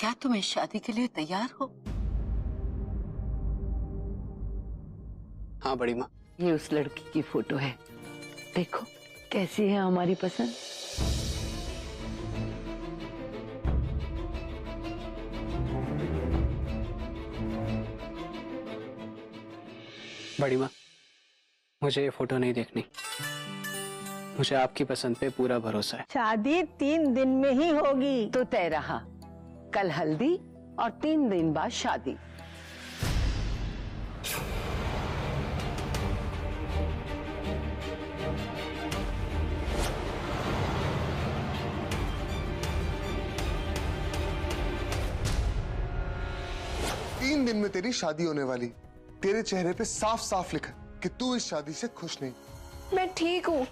क्या तुम इस शादी के लिए तैयार हो? हाँ बड़ी माँ। ये उस लड़की की फोटो है, देखो कैसी है हमारी पसंद। बड़ी माँ, मुझे ये फोटो नहीं देखनी। मुझे आपकी पसंद पे पूरा भरोसा है। शादी 3 दिन में ही होगी। तो तय रहा, कल हल्दी और 3 दिन बाद शादी। तीन दिन में तेरी शादी होने वाली। तेरे चेहरे पे साफ साफ लिखा कि तू इस शादी से खुश नहीं। मैं ठीक हूँ।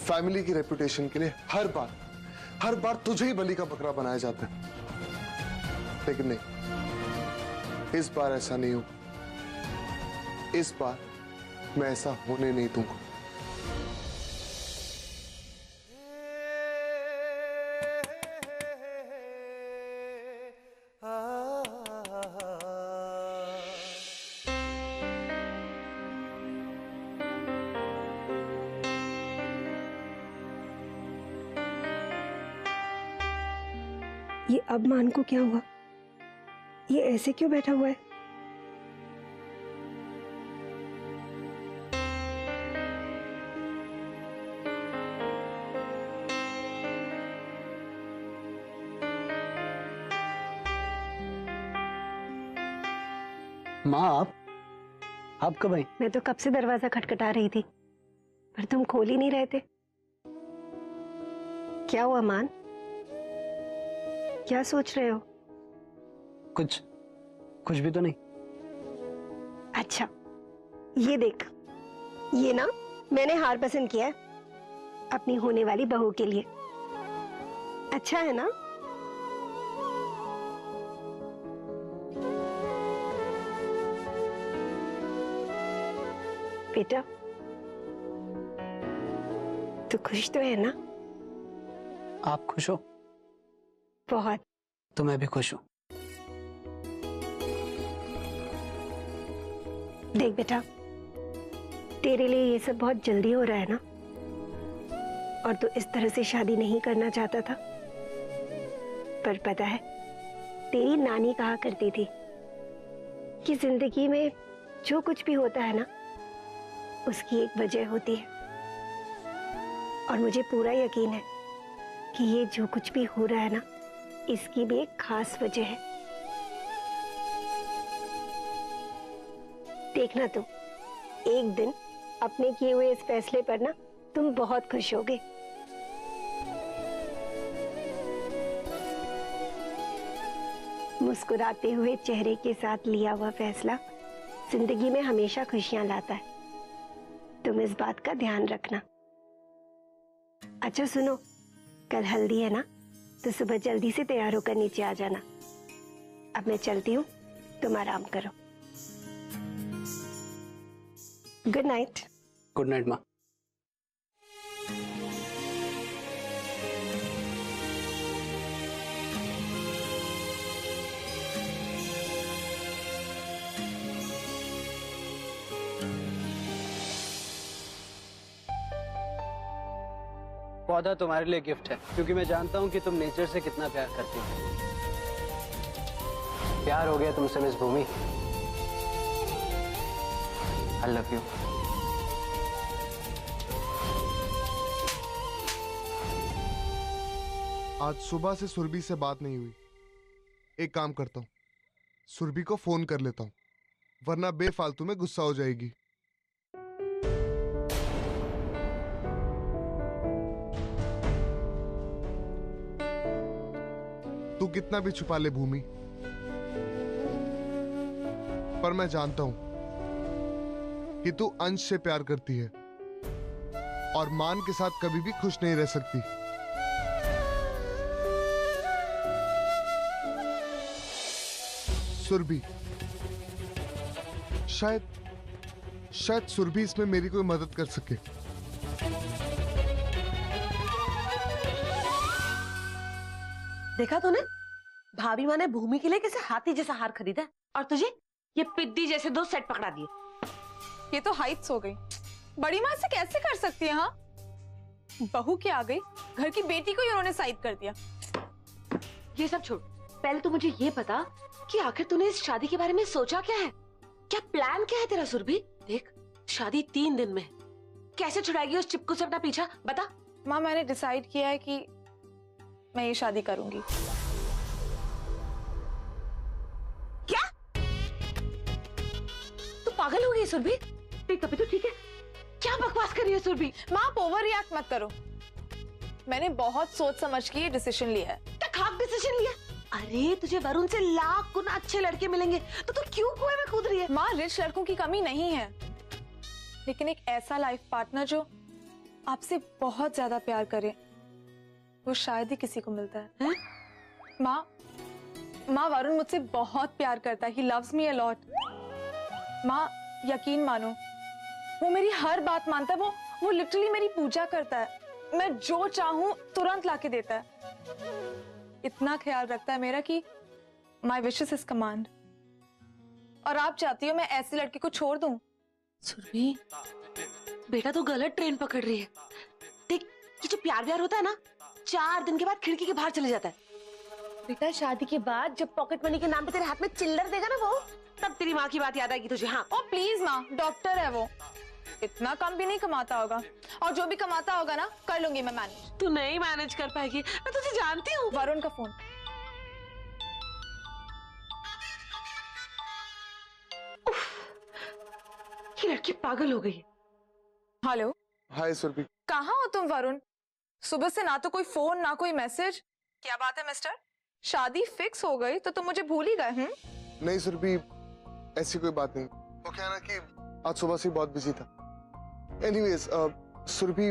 फैमिली की रेपुटेशन के लिए हर बार तुझे ही बलि का बकरा बनाया जाता है, लेकिन नहीं, इस बार ऐसा नहीं हो। इस बार मैं ऐसा होने नहीं दूंगा। ये अब मान को क्या हुआ? ये ऐसे क्यों बैठा हुआ है? माँ आप कब आई? मैं तो कब से दरवाजा खटखटा रही थी, पर तुम खोल ही नहीं रहे थे। क्या हुआ मान? क्या सोच रहे हो? कुछ भी तो नहीं। अच्छा, ये देख, ये ना मैंने हार पसंद किया है अपनी होने वाली बहू के लिए। अच्छा है ना? बेटा, तू खुश तो है ना? आप खुश हो? बहुत। तो मैं भी खुश हूँ। देख बेटा, तेरे लिए ये सब बहुत जल्दी हो रहा है ना, और तू इस तरह से शादी नहीं करना चाहता था। पर पता है, तेरी नानी कहा करती थी कि जिंदगी में जो कुछ भी होता है ना, उसकी एक वजह होती है। और मुझे पूरा यकीन है कि ये जो कुछ भी हो रहा है ना, इसकी भी एक खास वजह है। देखना तुम, एक दिन अपने किए हुए इस फैसले पर ना तुम बहुत खुश होगे। मुस्कुराते हुए चेहरे के साथ लिया हुआ फैसला जिंदगी में हमेशा खुशियां लाता है। तुम इस बात का ध्यान रखना। अच्छा सुनो, कल हल्दी है ना, तो सुबह जल्दी से तैयार होकर नीचे आ जाना। अब मैं चलती हूँ, तुम आराम करो। Good night. गुड नाइट माँ। पौधा तुम्हारे लिए गिफ्ट है, क्योंकि मैं जानता हूँ कि तुम नेचर से कितना प्यार करती हो। प्यार हो गया तुमसे miss Bhumi. I love you. आज सुबह से सुरभि से बात नहीं हुई। एक काम करता हूँ, सुरभि को फोन कर लेता हूँ, वरना बेफालतू में गुस्सा हो जाएगी। तू कितना भी छुपा ले भूमि, पर मैं जानता हूं कि तू अंश से प्यार करती है और मान के साथ कभी भी खुश नहीं रह सकती। सुरभि, शायद सुरभि इसमें मेरी कोई मदद कर सके। देखा तूने, भाभी माँ ने भूमि के लिए कैसे हाथी जैसा हार खरीदा है, और तुझे ये पिद्दी जैसे 2 सेट पकड़ा दिए। ये तो हाइट्स हो गई। बड़ी माँ से कैसे कर सकती है? हाँ, बहू के आ गई, घर की बेटी को ही उन्होंने साइड कर दिया। ये सब छोड़, पहले तो मुझे ये बता कि आखिर तूने इस शादी के बारे में सोचा क्या है? क्या प्लान क्या है तेरा सुरभि? देख, शादी 3 दिन में है। कैसे छुड़ाएगी उस चिपकू से अपना पीछा, बता। माँ, मैंने डिसाइड किया है कि मैं ये शादी करूंगी। क्या? तू पागल हो गई सुरभि? देख अभी तो ठीक है, क्या बकवास कर रही है सुरभि? माँ, आप ओवर रिएक्ट मत करो। मैंने बहुत सोच समझ के ये डिसीजन लिया है। क्या खाक डिसीजन लिया? अरे तुझे वरुण से लाख गुना अच्छे लड़के मिलेंगे, तो तू क्यों कुएं में कूद रही है? माँ, रिच लड़कों की कमी नहीं है, लेकिन एक ऐसा लाइफ पार्टनर जो आपसे बहुत ज्यादा प्यार करे, वो शायद ही किसी को मिलता है। माँ, वरुण मुझसे बहुत प्यार करता है। He loves me a lot। माँ, यकीन मानो, वो मेरी हर बात मानता है। वो लिटरली मेरी पूजा करता है। मैं जो चाहूं तुरंत लाके देता है। इतना ख्याल रखता है मेरा कि my wishes is command। और आप चाहती हो मैं ऐसे लड़के को छोड़ दूं? सुरभि, बेटा तो गलत ट्रेन पकड़ रही है। देख, ये जो प्यार होता है ना, 4 दिन के बाद खिड़की के बाहर चले जाता है। बेटा शादी के बाद जब पॉकेट मनी के नाम पे तेरे हाथ में चिल्लर देगा ना वो, तब तेरी माँ की बात याद आएगी तुझे। हाँ, ओ प्लीज माँ, डॉक्टर है वो, इतना कम भी नहीं कमाता होगा, और जो भी कमाता होगा ना, कर लूंगी मैं मैनेज। तू नहीं मैनेज कर पाएगी, मैं तुझे जानती हूँ। वरुण का फोन। ये लड़की पागल हो गई है। हेलो, हाय सुरभि। कहाँ हो तुम वरुण? सुबह से ना तो कोई फोन ना कोई मैसेज। क्या बात है मिस्टर? शादी फिक्स हो गई तो तुम मुझे भूल ही गए? नहीं सुरभि, ऐसी कोई बात नहीं। वो क्या ना कि आज सुबह से बहुत बिजी था। एनीवेज सुरभि,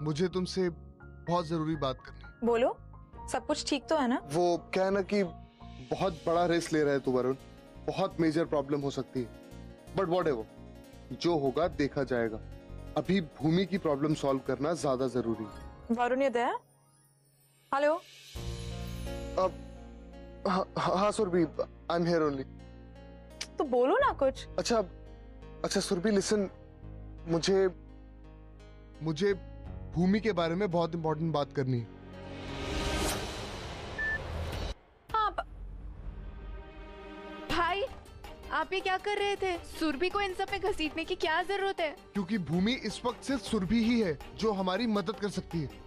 मुझे तुमसे बहुत जरूरी बात करनी है। बोलो, सब कुछ ठीक तो है ना? वो क्या है ना कि बहुत बड़ा रिस्क ले रहा है तू वरुण, बहुत मेजर प्रॉब्लम हो सकती है। बट व्हाटएवर, जो होगा देखा जाएगा। अभी भूमि की प्रॉब्लम सॉल्व करना ज्यादा जरूरी है। वरुण ये दया? हेलो। हाँ Surabhi, I am here only. तो बोलो ना कुछ। अच्छा सुरभि, लिसन, मुझे भूमि के बारे में बहुत इंपॉर्टेंट बात करनी है। भाई, आप ये क्या कर रहे थे? सुरभि को इन सब में घसीटने की क्या जरूरत है? क्योंकि भूमि इस वक्त सिर्फ सुरभि ही है जो हमारी मदद कर सकती है।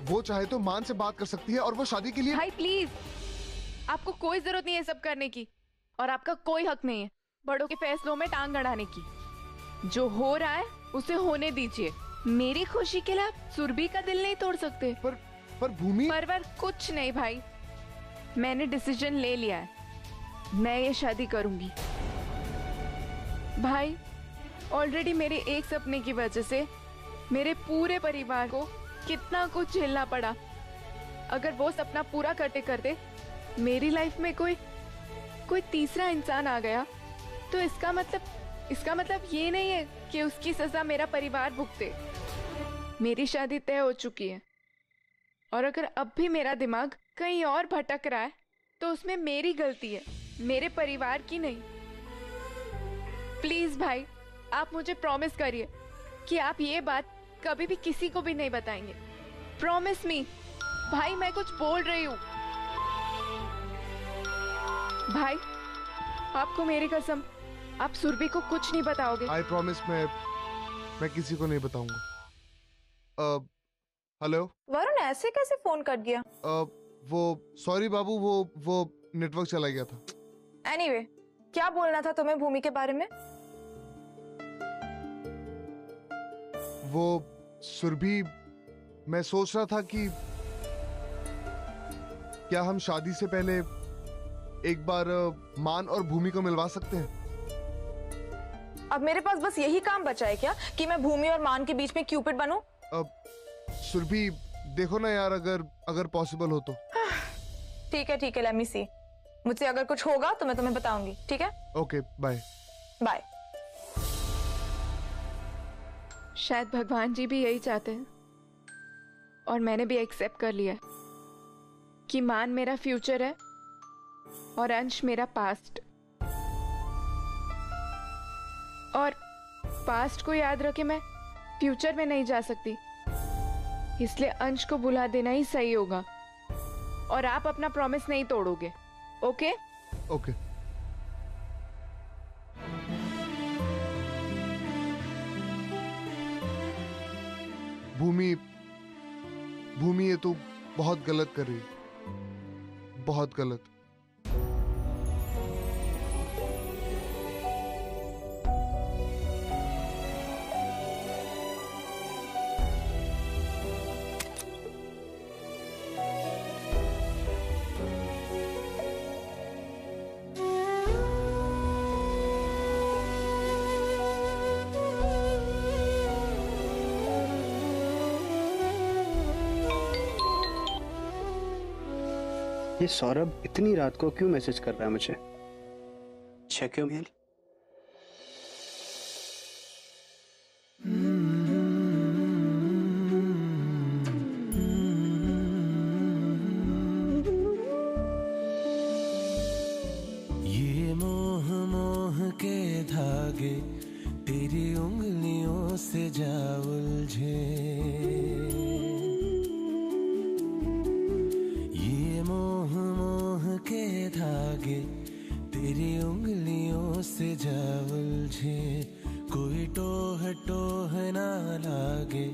वो चाहे तो मान से बात कर सकती है और वो शादी के लिए। भाई प्लीज, आपको कोई जरूरत नहीं है सब करने की, और आपका कोई हक नहीं है बड़ों के फैसलों में टांग अड़ाने की। जो हो रहा है उसे होने दीजिए। मेरी खुशी के लिए आप सुरभि का दिल नहीं तोड़ सकते। पर भूमि। पर कुछ नहीं भाई, मैंने डिसीजन ले लिया है, मैं ये शादी करूंगी। भाई, ऑलरेडी मेरे एक सपने की वजह से मेरे पूरे परिवार को कितना कुछ झेलना पड़ा। अगर वो सपना पूरा करते करते मेरी लाइफ में कोई तीसरा इंसान आ गया, तो इसका मतलब ये नहीं है कि उसकी सजा मेरा परिवार भुगते। मेरी शादी तय हो चुकी है, और अगर अब भी मेरा दिमाग कहीं और भटक रहा है तो उसमें मेरी गलती है, मेरे परिवार की नहीं। प्लीज भाई, आप मुझे प्रॉमिस करिए कि आप ये बात कभी भी किसी को भी नहीं बताएंगे। Promise me. भाई, मैं कुछ बोल रही हूँ। भाई, आपको मेरी कसम, आप सुरभि को कुछ नहीं बताओगे। आई प्रॉमिस, मैं किसी को नहीं बताऊंगा। हेलो वरुण, ऐसे कैसे फोन कट गया? वो सॉरी बाबू, वो नेटवर्क चला गया था। एनीवे, क्या बोलना था तुम्हें भूमि के बारे में? वो सुरभि, मैं सोच रहा था कि क्या हम शादी से पहले एक बार मान और भूमि को मिलवा सकते हैं? अब मेरे पास बस यही काम बचा है क्या कि मैं भूमि और मान के बीच में क्यूपिड बनूं? सुरभि, देखो ना यार, अगर पॉसिबल हो तो। ठीक है, लेट मी सी। मुझसे अगर कुछ होगा तो मैं तुम्हें बताऊंगी, ठीक है? Okay, bye. बाय। शायद भगवान जी भी यही चाहते हैं, और मैंने भी एक्सेप्ट कर लिया है। कि मान मेरा फ्यूचर है और अंश मेरा पास्ट, और पास्ट को याद रखे मैं फ्यूचर में नहीं जा सकती, इसलिए अंश को बुला देना ही सही होगा। और आप अपना प्रॉमिस नहीं तोड़ोगे, ओके? ओके। भूमि, भूमि, ये तू बहुत गलत कर रही है, बहुत गलत। ये सौरभ इतनी रात को क्यों मैसेज कर रहा है मुझे? Check your mail. ये मोह मोह के धागे तेरी उंगलियों से जा उलझे, के धागे तेरी उंगलियों से जा उलझे, कोई टोह टोह ना लागे,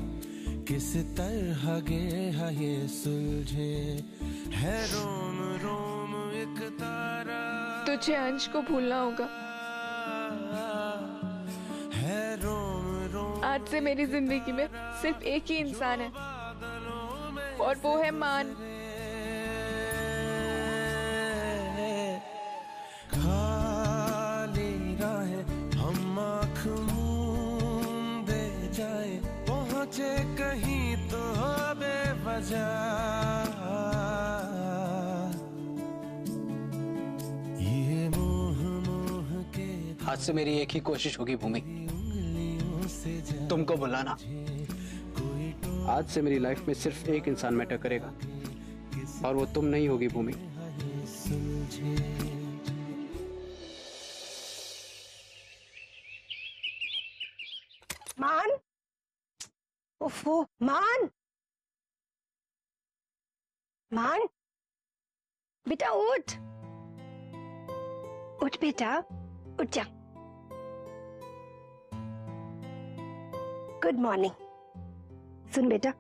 किस तरह गे ये सुलझे, है रोम रोम एक तारा, तुझे अंश को भूलना होगा। है रोम रोम। आज से मेरी जिंदगी में सिर्फ एक ही इंसान है और वो है मान। कहीं तो बेवजह ये मोह मोह के, आज से मेरी एक ही कोशिश होगी भूमि, तुमको बुलाना। आज से मेरी लाइफ में सिर्फ एक इंसान मैटर करेगा और वो तुम नहीं होगी भूमि। मान, ओफो, मान, मान, बेटा उठ, उठ बेटा, उठ जा। Good morning. सुन बेटा,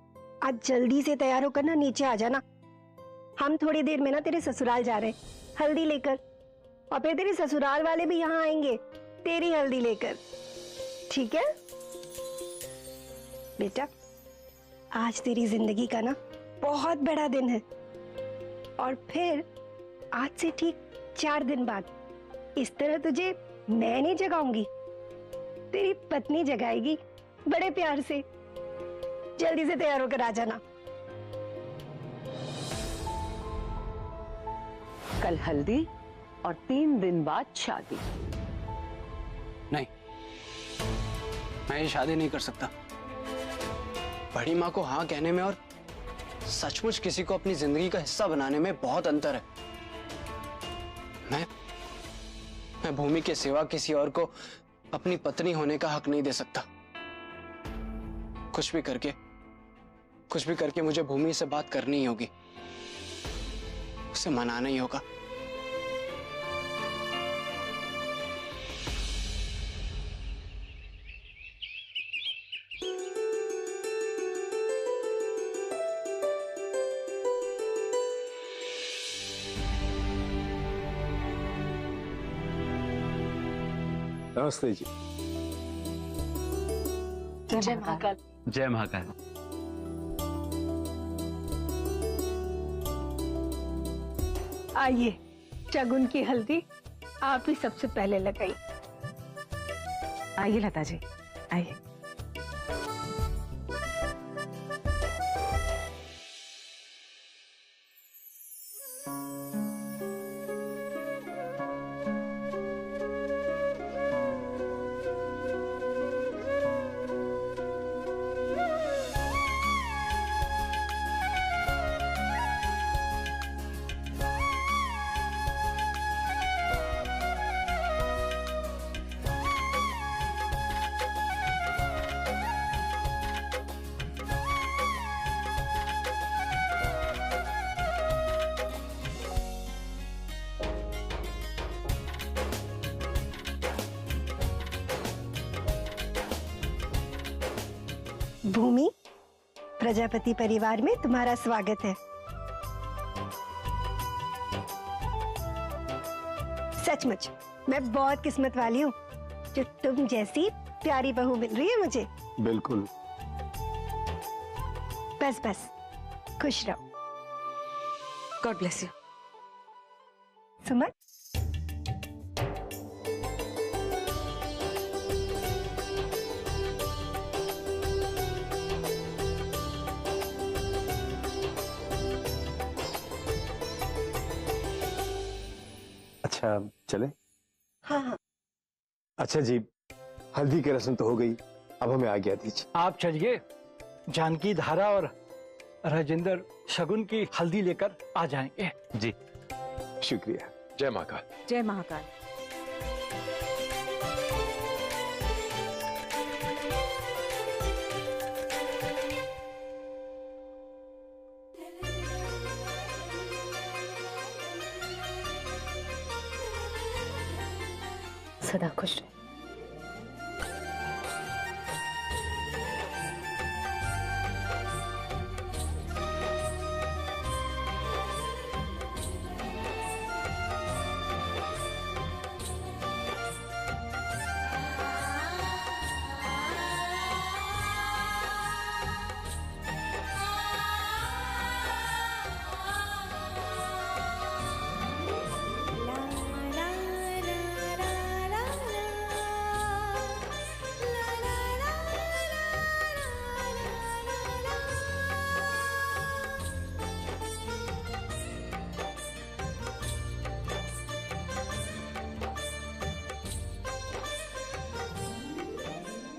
आज जल्दी से तैयार होकर ना नीचे आ जाना। हम थोड़ी देर में ना तेरे ससुराल जा रहे हैं हल्दी लेकर, और फिर तेरे ससुराल वाले भी यहाँ आएंगे तेरी हल्दी लेकर, ठीक है बेटा? आज तेरी जिंदगी का ना बहुत बड़ा दिन है, और फिर आज से ठीक 4 दिन बाद इस तरह तुझे मैं नहीं जगाऊंगी, तेरी पत्नी जगाएगी बड़े प्यार से। जल्दी से तैयार होकर आ जाना। कल हल्दी और 3 दिन बाद शादी। नहीं, मैं ये शादी नहीं कर सकता। बड़ी माँ को हाँ कहने में और सचमुच किसी को अपनी जिंदगी का हिस्सा बनाने में बहुत अंतर है। मैं भूमि के सिवा किसी और को अपनी पत्नी होने का हक नहीं दे सकता। कुछ भी करके मुझे भूमि से बात करनी ही होगी, उसे मनाना ही होगा। नमस्ते जी। जय महाकाल। जय महाकाल। आइए, शगुन की हल्दी आप ही सबसे पहले लगाई। आइए लता जी, आइए। प्रजापति परिवार में तुम्हारा स्वागत है। सचमुच मैं बहुत किस्मत वाली हूँ जो तुम जैसी प्यारी बहू मिल रही है मुझे। बिल्कुल। बस बस खुश रहो। God bless you. सुमन, अच्छा चले। हाँ हाँ। अच्छा जी, हल्दी की रस्म तो हो गई, अब हमें आज्ञा दीजिए। आप चलिए, जानकी धारा और राजेंद्र शगुन की हल्दी लेकर आ जाएंगे। जी शुक्रिया। जय महाकाल। जय महाकाल। सदा खुश रहे।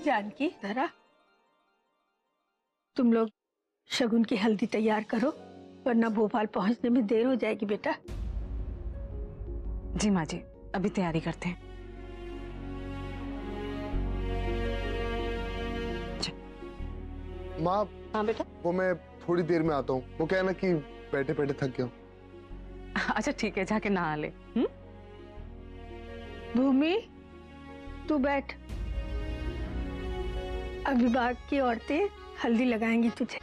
जानकी धारा, तुम लोग शगुन की हल्दी तैयार करो, वरना भोपाल पहुंचने में देर हो जाएगी बेटा। जी माँ जी, अभी तैयारी करते हैं। माँ। हाँ बेटा। वो मैं थोड़ी देर में आता हूँ। वो क्या है ना कि बैठे बैठे थक गया हूँ। अच्छा ठीक है, जाके नहा ले। भूमि, तू बैठ। अब विभाग की औरतें हल्दी लगाएंगी तुझे।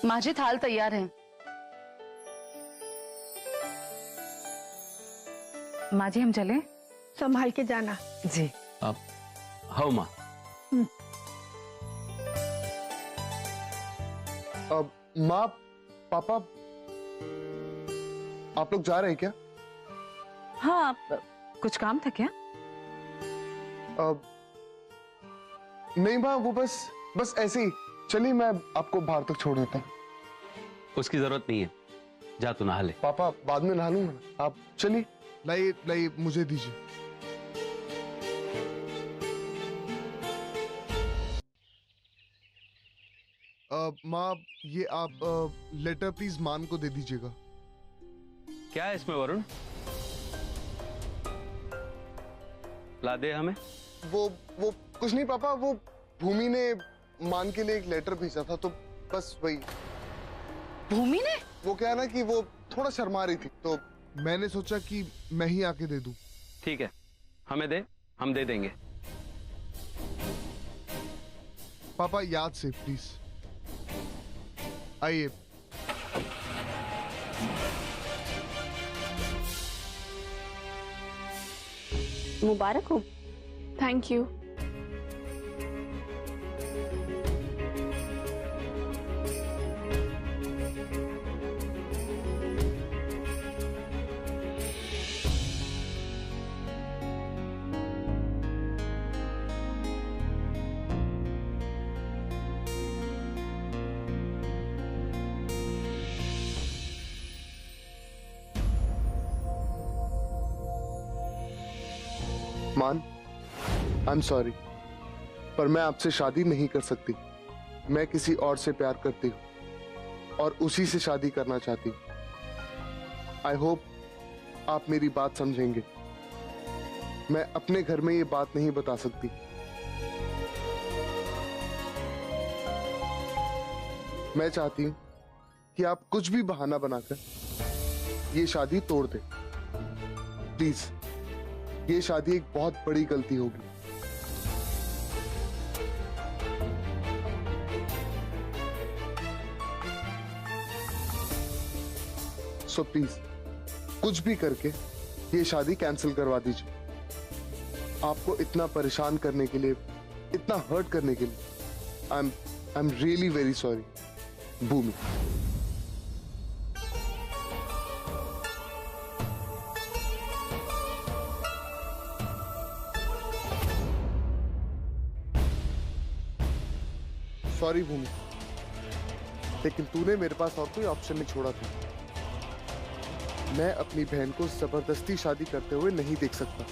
माँ जी, थाल तैयार है। माँ जी हम चले? संभाल के जाना। जी। हाँ माँ। अब माँ पापा, आप लोग जा रहे हैं क्या? हाँ, कुछ काम था क्या? अब नहीं माँ, वो बस ऐसे ही। चलिए मैं आपको बाहर तक छोड़ देता हूँ। उसकी जरूरत नहीं है, जा तू नहा ले। पापा बाद में नहा लूंगा, आप चलिए। लाइए मुझे दीजिए। माँ, ये आप लेटर प्लीज मान को दे दीजिएगा। क्या है इसमें वरुण? ला दे हमें। वो कुछ नहीं पापा, वो भूमि ने मान के लिए एक लेटर भेजा था, तो बस वही। भूमि ने? वो क्या है ना कि वो थोड़ा शर्मा रही थी, तो मैंने सोचा कि मैं ही आके दे दूं। ठीक है, हमें दे, हम दे देंगे। पापा याद से प्लीज। आइए। मुबारक हो। Thank you. मान, आई एम सॉरी, पर मैं आपसे शादी नहीं कर सकती। मैं किसी और से प्यार करती हूँ और उसी से शादी करना चाहती हूँ। आई होप आप मेरी बात समझेंगे। मैं अपने घर में ये बात नहीं बता सकती। मैं चाहती हूं कि आप कुछ भी बहाना बनाकर ये शादी तोड़ दें। प्लीज, ये शादी एक बहुत बड़ी गलती होगी। सो प्लीज कुछ भी करके ये शादी कैंसिल करवा दीजिए। आपको इतना परेशान करने के लिए, इतना हर्ट करने के लिए I am really very sorry Bhumi. Sorry Bhumi, लेकिन तूने मेरे पास और कोई ऑप्शन नहीं छोड़ा था। मैं अपनी बहन को जबरदस्ती शादी करते हुए नहीं देख सकता।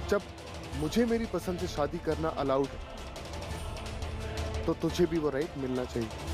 जब मुझे मेरी पसंद से शादी करना अलाउड है, तो तुझे भी वो राइट मिलना चाहिए।